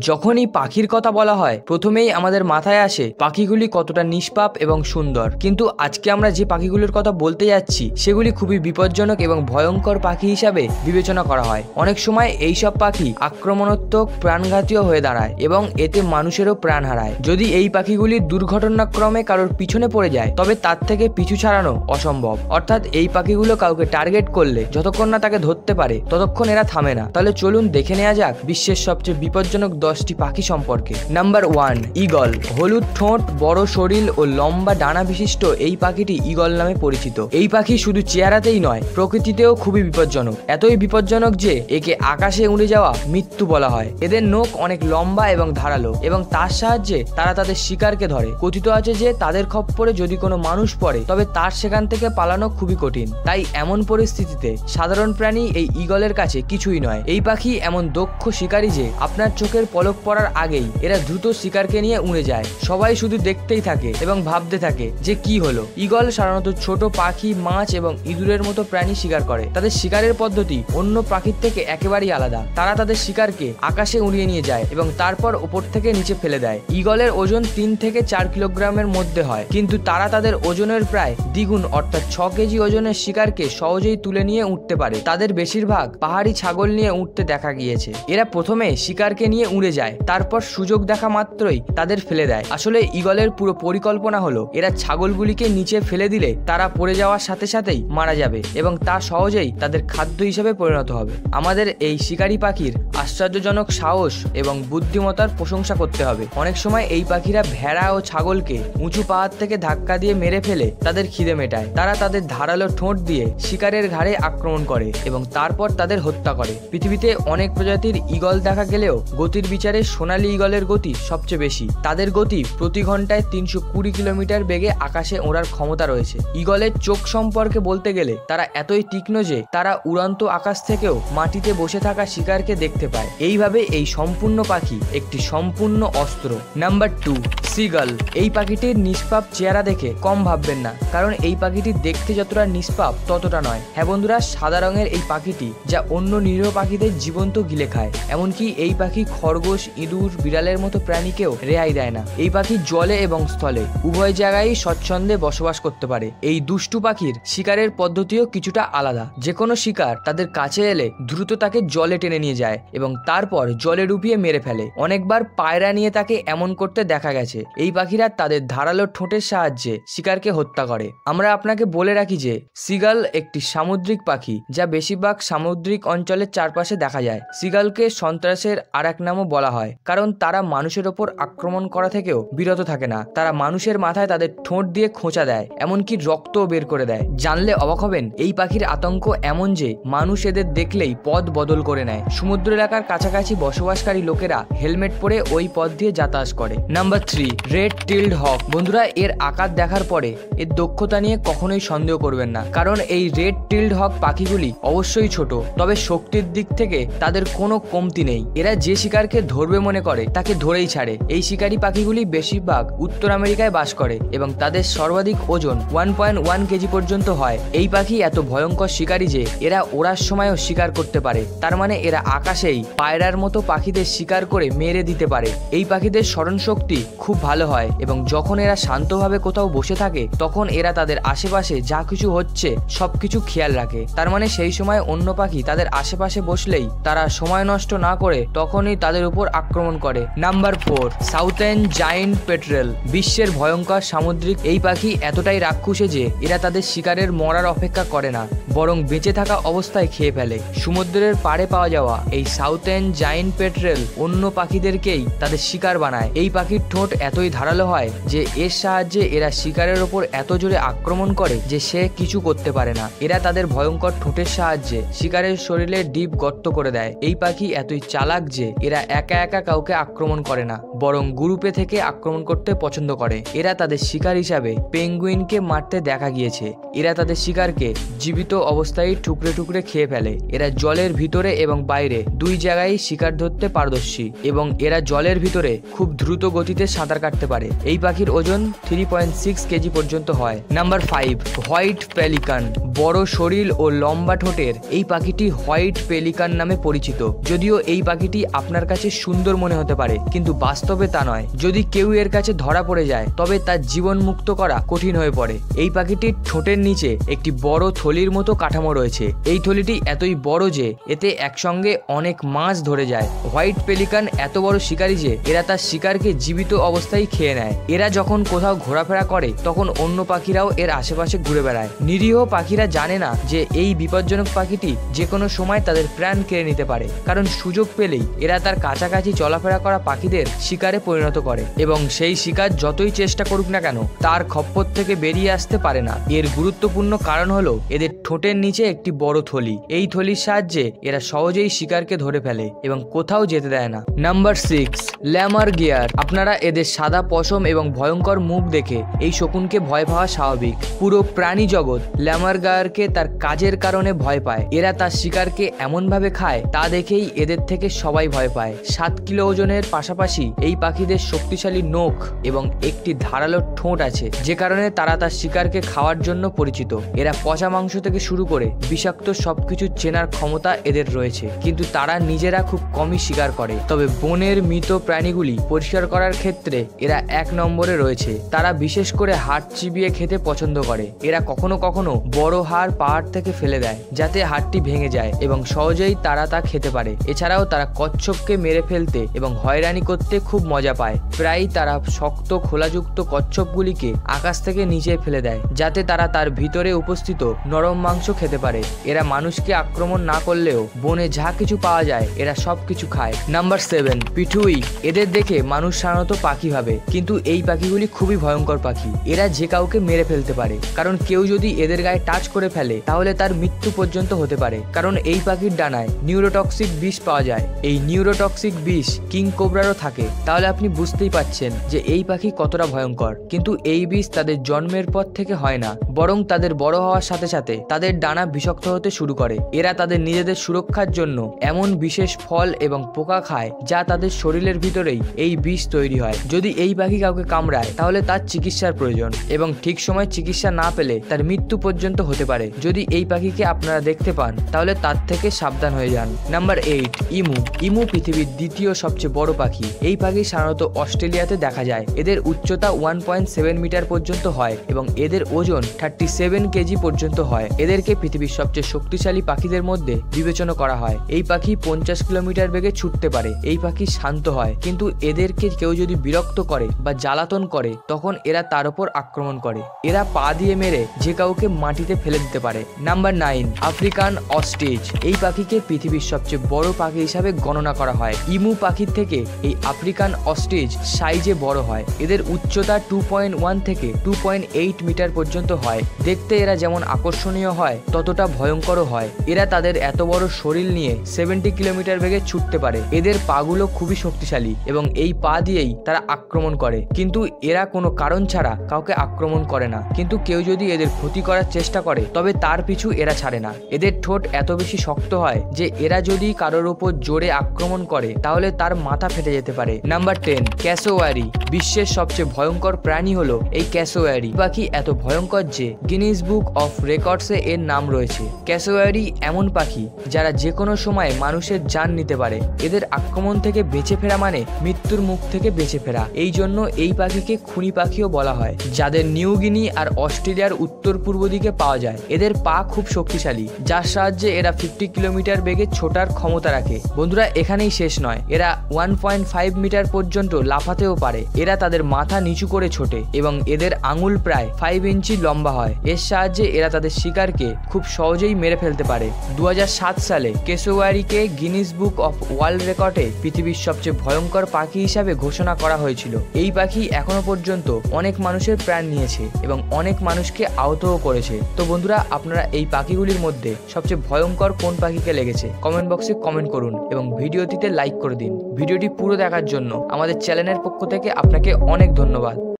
যখনই পাখির কথা বলা হয় প্রথমেই আমাদের মাথায় আসে পাখিগুলি কতটা নিষ্পাপ এবং সুন্দর, কিন্তু আজকে আমরা যে পাখিগুলির কথা বলতে যাচ্ছি সেগুলি খুবই বিপজ্জনক এবং ভয়ঙ্কর পাখি হিসাবে বিবেচনা করা হয়। অনেক সময় এইসব পাখি আক্রমণাত্মক, প্রাণঘাতীয় হয়ে দাঁড়ায় এবং এতে মানুষেরও প্রাণ হারায়। যদি এই পাখিগুলি দুর্ঘটনাক্রমে কারোর পিছনে পড়ে যায় তবে তার থেকে পিছু ছাড়ানো অসম্ভব। অর্থাৎ এই পাখিগুলো কাউকে টার্গেট করলে যতক্ষণ না তাকে ধরতে পারে ততক্ষণ এরা থামে না। তাহলে চলুন দেখে নেওয়া যাক বিশ্বের সবচেয়ে বিপজ্জনক 10টি পাখি সম্পর্কে। Number 1, eagle. হলুদ ঠোঁট, বড় শরীর ও লম্বা ডানা বিশিষ্ট এই পাখিটি ঈগল নামে পরিচিত। এই পাখি শুধু চেহারাতেই নয়, প্রকৃতিতেও খুবই বিপজ্জনক। এতই বিপজ্জনক যে একে আকাশে উড়ে যাওয়া মৃত্যু বলা হয়। এদের নখ অনেক লম্বা এবং ধারালো এবং তার সাহায্যে তারা তাদের শিকারকে ধরে। কথিত আছে যে তাদের খপ্পরে যদি কোনো মানুষ পড়ে তবে তার সেখান থেকে পালানো খুবই কঠিন। তাই এমন পরিস্থিতিতে সাধারণ প্রাণী এই ঈগলের কাছে কিছুই নয়। এই পাখি এমন দক্ষ শিকারী যে আপনার চোখের পলক পড়ার আগেই এরা দ্রুত শিকারকে নিয়ে উড়ে যায়। সবাই শুধু দেখতেই থাকে এবং ভাবতে থাকে যে কি হলো। ঈগল সাধারণত ছোট পাখি, মাছ এবং ইঁদুরের মতো প্রাণী শিকার করে। তাদের শিকারের পদ্ধতি অন্য পাখির থেকে একেবারেই আলাদা। তারা তাদের শিকারকে আকাশে উড়িয়ে নিয়ে যায় এবং তারপর উপর থেকে নিচে ফেলে দেয়। ঈগলের ওজন 3 থেকে 4 কিলোগ্রামের মধ্যে হয়, কিন্তু তারা তাদের ওজনের প্রায় দ্বিগুণ অর্থাৎ 6 কেজি ওজনের শিকারকে সহজেই তুলে নিয়ে উঠতে পারে। তাদের বেশিরভাগ পাহাড়ি ছাগল নিয়ে উঠতে দেখা গিয়েছে। এরা প্রথমে শিকারকে নিয়ে উড়ে যায়, তারপর সুযোগ দেখা মাত্রই তাদের ফেলে দেয়। আসলে ঈগলের পুরো পরিকল্পনা হলো এরা ছাগলগুলিকে নিচে ফেলে দিলে তারা পড়ে যাওয়ার সাথে সাথেই মারা যাবে এবং তা সহজেই তাদের খাদ্য হিসেবে পরিণত হবে। আমাদের এই শিকারী পাখির আশ্চর্যজনক সাহস এবং বুদ্ধিমত্তার প্রশংসা করতে হবে। অনেক সময় এই পাখিরা ভেড়া ও ছাগলকে উঁচু পাহাড় থেকে ধাক্কা দিয়ে মেরে ফেলে তাদের খিদে মেটায়। তারা তাদের ধারালো ঠোঁট দিয়ে শিকারের ঘাড়ে আক্রমণ করে এবং তারপর তাদের হত্যা করে। পৃথিবীতে অনেক প্রজাতির ঈগল দেখা গেলেও গতির বিচারে সোনালী ঈগলের গতি সবচেয়ে বেশি। তাদের গতি প্রতি ঘন্টায় 320 কিলোমিটার বেগে আকাশে ওড়ার ক্ষমতা রয়েছে। ঈগলের চোখ সম্পর্কে বলতে গেলে তারা এতই তীক্ষ্ণ যে তারা উড়ন্ত আকাশ থেকেও মাটিতে বসে থাকা শিকারকে দেখতে পায়। এইভাবে এই সম্পূর্ণ পাখি একটি সম্পূর্ণ অস্ত্র। Number 2, seagull. এই পাখিটির নিষ্পাপ চেহারা দেখে কম ভাববেন না, কারণ এই পাখিটি দেখতে যতটা নিষ্পাপ ততটা নয়। হ্যাঁ বন্ধুরা, সাদা রঙের এই পাখিটি যা অন্য নিরীহ পাখিদের জীবন্ত গিলে খায়। এমনকি এই পাখি খরগোশ, ইঁদুর, বিড়ালের মতো প্রাণীকেও রেহাই দেয় না। এই পাখি জলে এবং স্থলে উভয় জায়গায় স্বচ্ছন্দে বসবাস করতে পারে। এই দুষ্টু পাখির শিকারের পদ্ধতিও কিছুটা আলাদা। যে কোনো শিকার তাদের কাছে এলে দ্রুত তাকে জলে টেনে নিয়ে যায় এবং তারপর জলে ডুবিয়ে মেরে ফেলে। অনেকবার পায়রা নিয়ে তাকে এমন করতে দেখা গেছে। এই পাখিরা তাদের ধারালো ঠোঁটের সাহায্যে শিকারকে হত্যা করে। আমরা আপনাকে বলে রাখি যে সিগাল একটি সামুদ্রিক পাখি যা বেশিরভাগ সামুদ্রিক অঞ্চলের চারপাশে দেখা যায়। সিগালকে সন্ত্রাসের আরেক নামও বলা হয়, কারণ তারা মানুষের ওপর আক্রমণ করা থেকেও বিরত থাকে না। তারা মানুষের মাথায় তাদের ঠোঁট দিয়ে খোঁচা দেয়, এমনকি রক্তও বের করে দেয়। জানলে অবাক হবেন, এই পাখির আতঙ্ক এমন যে মানুষ এদের দেখলেই পথ বদল করে নেয়। সমুদ্র এলাকার কাছাকাছি বসবাসকারী লোকেরা হেলমেট পরে ওই পথ দিয়ে যাতায়াত করে। নাম্বার 3, রেড টিল্ড হক। বন্ধুরা, এর আকার দেখার পরে এর দক্ষতা নিয়ে কখনোই সন্দেহ করবেন না, কারণ এই রেড টিল্ড হক পাখিগুলি অবশ্যই ছোট, তবে শক্তির দিক থেকে তাদের কোনো কমতি নেই। এরা যে শিকারকে ধরবে মনে করে তাকে ধরেই ছাড়ে। এই শিকারী পাখিগুলি বেশিরভাগ উত্তর আমেরিকায় বাস করে এবং তাদের সর্বাধিক ওজন 1.1 কেজি পর্যন্ত হয়। এই পাখি এত ভয়ঙ্কর শিকারী যে এরা ওড়ার সময়ও শিকার করতে পারে। তার মানে এরা আকাশেই পায়রার মতো পাখিদের শিকার করে মেরে দিতে পারে। এই পাখিদের স্মরণ শক্তি খুব ভালো হয় এবং যখন এরা শান্তভাবে কোথাও বসে থাকে তখন এরা তাদের আশেপাশে যা কিছু হচ্ছে সবকিছু খেয়াল রাখে। তার মানে সেই সময় অন্য পাখি তাদের আশেপাশে বসলেই তারা সময় নষ্ট না করে তখনই তাদের উপর আক্রমণ করে। Number 4, southern giant petrol. বিশ্বের ভয়ঙ্কর সামুদ্রিক এই পাখি এতটাই রাক্ষসে যে এরা তাদের শিকারের মরার অপেক্ষা করে না, বরং বেঁচে থাকা অবস্থায় খেয়ে ফেলে। সমুদ্রের পাড়ে পাওয়া যাওয়া এই সাউথার্ন জায়ান্ট পেট্রেল অন্য পাখিদেরকেই তাদের শিকার বানায়। এই পাখির ঠোঁট এতই ধারালো হয় যে এর সাহায্যে এরা শিকারের ওপর এত জোরে আক্রমণ করে যে সে কিছু করতে পারে না। এরা তাদের ভয়ঙ্কর ঠোঁটের সাহায্যে শিকারের শরীরে ডিপ গর্ত করে দেয়। এই পাখি এতই চালাক যে এরা একা একা কাউকে আক্রমণ করে না, বরং গ্রুপে থেকে আক্রমণ করতে পছন্দ করে। এরা তাদের শিকার হিসাবে পেঙ্গুইনকে মারতে দেখা গিয়েছে। এরা তাদের শিকারকে জীবিত অবস্থায় টুকরে টুকরে খেয়ে ফেলে। এরা জলের ভিতরে এবং বাইরে দুই জায়গায় শিকার ধরতে পারদর্শী এবং এরা জলের ভিতরে খুব দ্রুত গতিতে সাঁতার কাটতে পারে। এই পাখির ওজন 3.6 কেজি পর্যন্ত হয়। Number 5, white pelican. বড় শরীর ও লম্বা ঠোঁটের এই পাখিটি হোয়াইট পেলিকান নামে পরিচিত। যদিও এই পাখিটি আপনার কাছে কাছে সুন্দর মনে হতে পারে, কিন্তু বাস্তবে তা নয়। যদি কেউ এর কাছে ধরা পড়ে যায় তবে তার জীবন মুক্ত করা কঠিন হয়ে পড়ে। এই পাখিটির ঠোঁটের নিচে একটি বড় থলির মতো কাঠামো রয়েছে। এই থলিটি এতই বড় যে এতে একসঙ্গে অনেক মাছ ধরে যায়। হোয়াইট পেলিকান এত বড় শিকারী যে এরা তার শিকারকে জীবিত অবস্থায় খেয়ে নেয়। এরা যখন কোথাও ঘোরাফেরা করে তখন অন্য পাখিরাও এর আশেপাশে ঘুরে বেড়ায়। নিরীহ পাখিরা জানে না যে এই বিপজ্জনক পাখিটি যে কোনো সময় তাদের প্রাণ কেড়ে নিতে পারে, কারণ সুযোগ পেলেই এরা তার কাছাকাছি চলাফেরা করা পাখিদের শিকারে পরিণত করে এবং সেই শিকার যতই চেষ্টা করুক না কেন তার খপ্পর থেকে বেরিয়ে আসতে পারে না। এর গুরুত্বপূর্ণ কারণ হলো এদের ঠোঁটের নিচে একটি বড় থলি। এই থলির সাহায্যে এরা সহজেই শিকারকে ধরে ফেলে এবং কোথাও যেতে দেয় না। নাম্বার 6, ল্যামার গিয়ার। আপনারা এদের সাদা পশম এবং ভয়ঙ্কর মুখ দেখে এই শকুনকে ভয় পাওয়া স্বাভাবিক। পুরো প্রাণী জগৎ ল্যামার গিয়ারকে তার কাজের কারণে ভয় পায়। এরা তার শিকারকে এমনভাবে খায় তা দেখেই এদের থেকে সবাই ভয় পায়। 7 কিলো ওজনের পাশাপাশি এই পাখিদের শক্তিশালী নখ এবং একটি ধারালো ঠোঁট আছে, যে কারণে তারা তার শিকারকে খাওয়ার জন্য পরিচিত। এরা পচা মাংস থেকে শুরু করে বিষাক্ত সবকিছু চেনার ক্ষমতা এদের রয়েছে, কিন্তু তারা নিজেরা খুব কমই শিকার করে। তবে বনের মৃত প্রাণীগুলি পরিষ্কার করার ক্ষেত্রে এরা 1 নম্বরে রয়েছে। তারা বিশেষ করে হাড় চিবিয়ে খেতে পছন্দ করে। এরা কখনো কখনো বড় হাড় পাহাড় থেকে ফেলে দেয় যাতে হাড়টি ভেঙে যায় এবং সহজেই তারা তা খেতে পারে। এছাড়াও তারা কচ্ছপকে মেরে ফেলতে এবং হয়রানি করতে খুব মজা পায়। প্রায়ই তারা শক্ত খোলাযুক্ত কচ্ছপগুলিকে আকাশ থেকে নিচে ফেলে দেয় যাতে তারা তার ভিতরে উপস্থিত নরম মাংস খেতে পারে। এরা মানুষকে আক্রমণ না করলেও বনে যা কিছু পাওয়া যায় এরা সবকিছু খায়। নাম্বার 7, পিঠুই। এদের দেখে মানুষ সাধারণত পাখি ভাবে, কিন্তু এই পাখিগুলি খুবই ভয়ঙ্কর পাখি। এরা যে কাউকে মেরে ফেলতে পারে, কারণ কেউ যদি এদের গায়ে টাচ করে ফেলে তাহলে তার মৃত্যু পর্যন্ত হতে পারে, কারণ এই পাখির ডানায় নিউরোটক্সিক বিষ পাওয়া যায়। এই নিউরোটক্সিক বিষ কিং কোবরারও থাকে। তাহলে আপনি বুঝতেই পাচ্ছেন যে এই পাখি কতটা ভয়ঙ্কর। কিন্তু এই বিষ তাদের জন্মের পর থেকে হয় না, বরং তাদের বড় হওয়ার সাথে সাথে তাদের ডানা বিষাক্ত হতে শুরু করে। এরা তাদের নিজেদের সুরক্ষার জন্য এমন বিশেষ ফল এবং পোকা খায় যা তাদের শরীরের ভিতরেই এই বিষ তৈরি হয়। যদি এই পাখি কাউকে কামড়ায় তাহলে তার চিকিৎসার প্রয়োজন এবং ঠিক সময় চিকিৎসা না পেলে তার মৃত্যু পর্যন্ত হতে পারে। যদি এই পাখিকে আপনারা দেখতে পান তাহলে তার থেকে সাবধান হয়ে যান। নাম্বার 8, ইমু। ইমু পৃথিবীর দ্বিতীয় সবচেয়ে বড় পাখি। এই পাখি সাধারণত অস্ট্রেলিয়াতে দেখা যায়। এদের উচ্চতা 1.7 মিটার পর্যন্ত হয় এবং এদের ওজন 37 কেজি পর্যন্ত হয়। এদেরকে পৃথিবীর সবচেয়ে শক্তিশালী পাখিদের মধ্যে বিবেচনা করা হয়। এই পাখি 50 কিলোমিটার বেগে ছুটতে পারে। এই পাখি শান্ত হয়, কিন্তু এদেরকে কেউ যদি বিরক্ত করে বা জ্বালাতন করে তখন এরা তার উপর আক্রমণ করে। এরা পা দিয়ে মেরে যে কাউকে মাটিতে ফেলে দিতে পারে। Number 9, African ostrich. এই পাখিকে পৃথিবীর সবচেয়ে বড় পাখি হিসাবে গণনা করা হয়। ইমু পাখির থেকে এই আফ্রিকান অস্ট্রিচ সাইজে বড় হয়। এদের উচ্চতা 2.1 থেকে 2.8 মিটার পর্যন্ত হয়। দেখতে এরা যেমন আকর্ষণীয় হয় ততটা ভয়ঙ্করও হয়। এরা তাদের এত বড় শরীর নিয়ে 70 কিলোমিটার বেগে ছুটতে পারে। এদের পাগুলো খুবই শক্তিশালী এবং এই পা দিয়েই তারা আক্রমণ করে, কিন্তু এরা কোনো কারণ ছাড়া কাউকে আক্রমণ করে না। কিন্তু কেউ যদি এদের ক্ষতি করার চেষ্টা করে তবে তার পিছু এরা ছাড়ে না। এদের ঠোঁট এত বেশি শক্ত হয় যে এরা যদি কারোর উপর জোরে আক্রমণ করে তাহলে তার মাথা ফেটে যেতে পারে। Number 10, cassowary. বিশ্বের সবচেয়ে ভয়ঙ্কর প্রাণী হলো এই ক্যাসোয়ারি পাখি। এত ভয়ঙ্কর যে গিনিস বুক অফ রেকর্ডসে এর নাম রয়েছে। ক্যাসোয়ারি এমন পাখি যারা যে কোনো সময় মানুষের জান নিতে পারে। এদের আক্রমণ থেকে বেঁচে ফেরা মানে মৃত্যুর মুখ থেকে বেঁচে ফেরা। এই জন্য এই পাখিকে খুনি পাখিও বলা হয়, যাদের নিউ গিনি আর অস্ট্রেলিয়ার উত্তর পূর্ব দিকে পাওয়া যায়। এদের পা খুব শক্তিশালী, যার সাহায্যে এরা 50 কিলোমিটার বেগে ছোটার ক্ষমতা রাখে। বন্ধুরা, এখানেই শেষ নয়, এরা 1.5 মিটার পর্যন্ত লাফাতেও পারে। এরা তাদের মাথা নিচু করে ছোটে এবং এদের আঙুল প্রায় 5 ইঞ্চি লম্বা হয়। এর সাহায্যে এরা তাদের শিকারকে খুব সহজেই মেরে ফেলতে পারে। 2007 সালে ক্যাসোয়ারিকে গিনিস বুক অফ ওয়ার্ল্ড রেকর্ডে পৃথিবীর সবচেয়ে ভয়ঙ্কর পাখি হিসাবে ঘোষণা করা হয়েছিল। এই পাখি এখনো পর্যন্ত অনেক মানুষের প্রাণ নিয়েছে এবং অনেক মানুষকে আহতও করেছে। তো বন্ধুরা, আপনারা এই পাখিগুলির মধ্যে সবচেয়ে ভয়ঙ্কর কোন পাখিকে লেগেছে কমেন্ট বক্সে কমেন্ট করুন এবং ভিডিওটিতে লাইক করে দিন। ভিডিওটি পুরো দেখার জন্য আমাদের চ্যানেলের পক্ষ থেকে আপনাকে অনেক ধন্যবাদ।